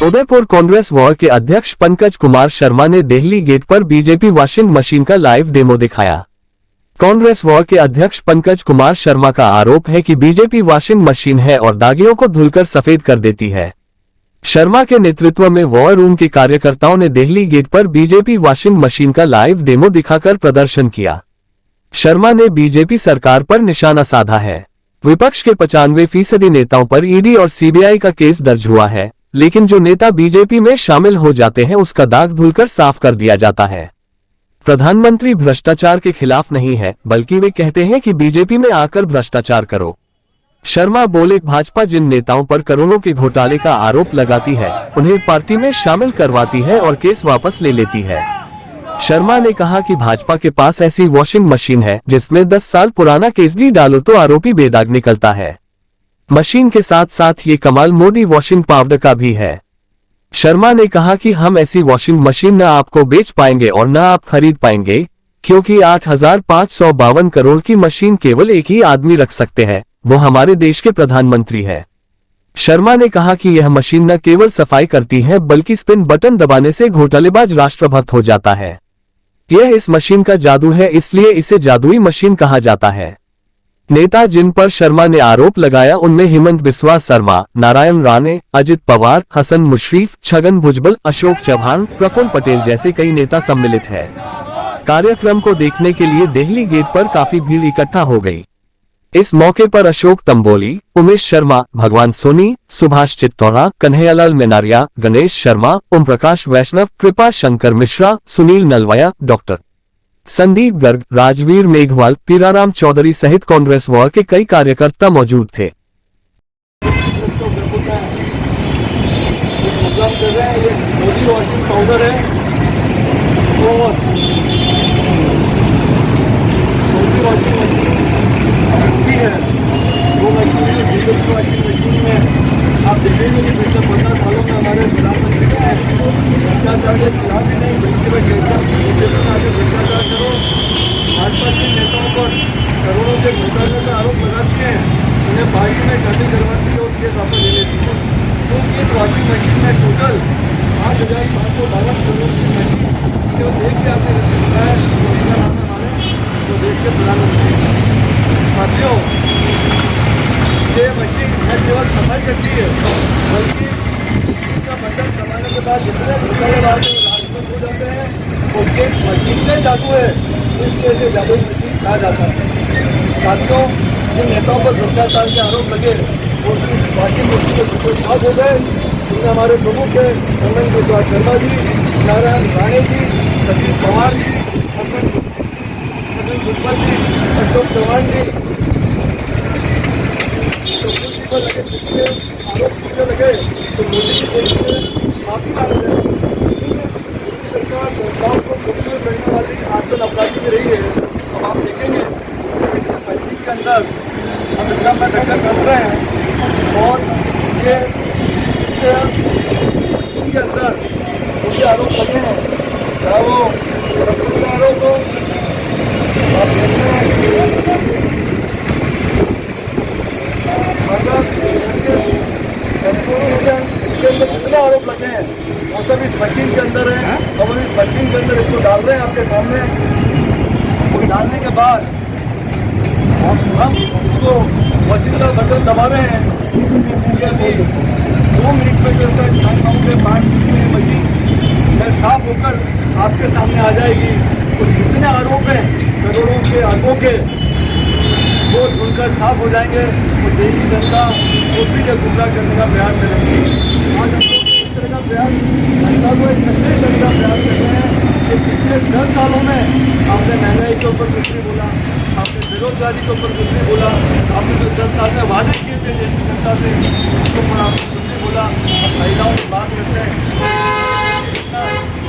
Udaipur Congress war के अध्यक्ष पंकज कुमार शर्मा ने देहली गेट पर बीजेपी वॉशिंग मशीन का लाइव डेमो दिखाया। कांग्रेस वॉर के अध्यक्ष पंकज कुमार शर्मा का आरोप है कि बीजेपी वॉशिंग मशीन है और दागियों को धुलकर सफेद कर देती है। शर्मा के नेतृत्व में वॉर रूम के कार्यकर्ताओं ने देहली गेट पर बीजेपी वॉशिंग मशीन का लाइव डेमो दिखाकर प्रदर्शन किया। शर्मा ने बीजेपी सरकार पर निशाना साधा है। विपक्ष के 95% नेताओं पर ईडी और सीबीआई का केस दर्ज हुआ है, लेकिन जो नेता बीजेपी में शामिल हो जाते हैं उसका दाग धुलकर साफ कर दिया जाता है। प्रधानमंत्री भ्रष्टाचार के खिलाफ नहीं है, बल्कि वे कहते हैं कि बीजेपी में आकर भ्रष्टाचार करो। शर्मा बोले, भाजपा जिन नेताओं पर करोड़ों के घोटाले का आरोप लगाती है, उन्हें पार्टी में शामिल करवाती है और केस वापस ले लेती है। शर्मा ने कहा कि भाजपा के पास ऐसी वॉशिंग मशीन है जिसमें 10 साल पुराना केस भी डालो तो आरोपी बेदाग निकलता है। मशीन के साथ साथ ये कमाल मोदी वॉशिंग पाउडर का भी है। शर्मा ने कहा कि हम ऐसी वॉशिंग मशीन न आपको बेच पाएंगे और न आप खरीद पाएंगे, क्योंकि 8,552 करोड़ की मशीन केवल एक ही आदमी रख सकते हैं, वो हमारे देश के प्रधानमंत्री है। शर्मा ने कहा कि यह मशीन न केवल सफाई करती है बल्कि स्पिन बटन दबाने से घोटालेबाज राष्ट्रभक्त हो जाता है। यह इस मशीन का जादू है, इसलिए इसे जादुई मशीन कहा जाता है। नेता जिन पर शर्मा ने आरोप लगाया उनमें हिमंत बिस्वा शर्मा, नारायण राणे, अजित पवार, हसन मुशर्रफ, छगन भुजबल, अशोक चौहान, प्रफुल्ल पटेल जैसे कई नेता सम्मिलित है। कार्यक्रम को देखने के लिए देहली गेट पर काफी भीड़ इकट्ठा हो गई। इस मौके पर अशोक तंबोली, उमेश शर्मा, भगवान सोनी, सुभाष चित्तौड़ा, कन्हैयालाल मेनारिया, गणेश शर्मा, ओम प्रकाश वैष्णव, कृपा शंकर मिश्रा, सुनील नलवया, डॉक्टर संदीप गर्ग, राजवीर मेघवाल, पीराराम चौधरी सहित कांग्रेस वॉर के कई कार्यकर्ता मौजूद थे। आप देखेंगे कि पिछले 15 सालों में हमारे प्रधानमंत्री क्या है, भ्रष्टाचार के खिलाफ ही नहीं बल्कि वे भ्रष्टाचार करो। भाजपा के नेताओं पर करोड़ों के घोटाले का आरोप लगाती है, उन्हें पार्टी में शामिल करवाती है और केस वापस ले लेती है। क्योंकि इस वॉशिंग मशीन में टोटल 8,552 करोड़ की मशीन जो देख के आपने बताया है, हमारे जो देश के प्रधानमंत्री। साथियों, ये मशीन न केवल सफाई करती है बल्कि इसका बटन दबाने के बाद जितने घोटालेबाज राजपथ हो जाते हैं वो केस मशीन में जादू है, इसलिए इसे जादुई मशीन कहा जाता है। साथियों, जिन नेताओं पर भ्रष्टाचार के आरोप लगे वो वॉशिंग मशीन के बिल्कुल साफ हो गए। इनमें हमारे प्रमुख है हिमंत बिस्वा शर्मा जी, नारायण राणे जी, अजित पवार जी, छगन भुजबल जी, अशोक चौहान जी। आरोप लगे तो मोदी जी को माफी मांग रहे हैं। मोदी सरकार जनताओं को मुक्ति में मिलने वाली आंदोलन अपराधी भी रही है। अब आप देखेंगे इस मशीन के अंदर हम एकदम में टक्कर कर रहे हैं और ये इससे मशीन के अंदर मुझे आरोप लगे हैं, चाहे वो आरोप हो, आप देखते हैं इसके अंदर जितने आरोप लगे हैं वो सब इस मशीन के अंदर है और हम इस मशीन के अंदर इसको डाल रहे हैं आपके सामने। वो डालने के बाद हम इसको मशीन का बटन दबा रहे हैं। ये अभी 2 मिनट में जो इसका टाइम आउट है, 5 मिनट में मशीन में साफ होकर आपके सामने आ जाएगी। तो जितने आरोप हैं करोड़ों के आरोपों के वो धुलकर साफ हो जाएंगे और देश की जनता को फिर गुमराह करने का प्रयास करेंगे। आज हम लोग इस तरह का प्रयास जनता को एक संदेश देने का प्रयास कर रहे हैं कि पिछले 10 सालों में आपने महंगाई के ऊपर कुछ नहीं बोला, आपने बेरोजगारी के ऊपर कुछ नहीं बोला, आपने जो 10 साल में वादे किए थे देश की जनता से उसके ऊपर आपने कुछ नहीं बोला। अब महिलाओं की बात करते हैं,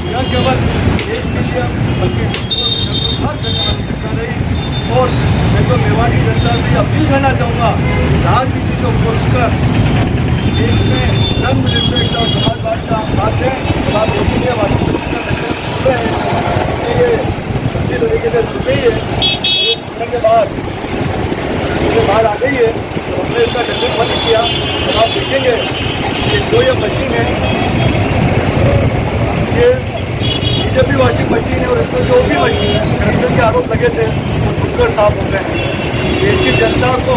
न केवल देश के लिए बल्कि हर करने वाली सरकार रही। और मैं तो मेवाड़ी जनता से अपील करना चाहूँगा, राजनीति से ऊपर उठकर देश में धर्मनिरपेक्ष और समाजवाद का साथ है। तो आप देखेंगे ये अच्छी तरीके से जुड़ गई है, जुड़ने के बाद बाहर आ गई है, तो हमने इसका टेंडर बंद किया। तो आप देखेंगे कि जो ये मशीन है ये बीजेपी वॉशिंग मशीन है और इसमें जो भी मशीन है करप्शन के आरोप लगे थे वो छुटकर साफ हो गए हैं। देश की जनता को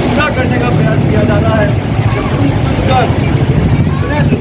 पूरा करने का प्रयास किया जा रहा है कि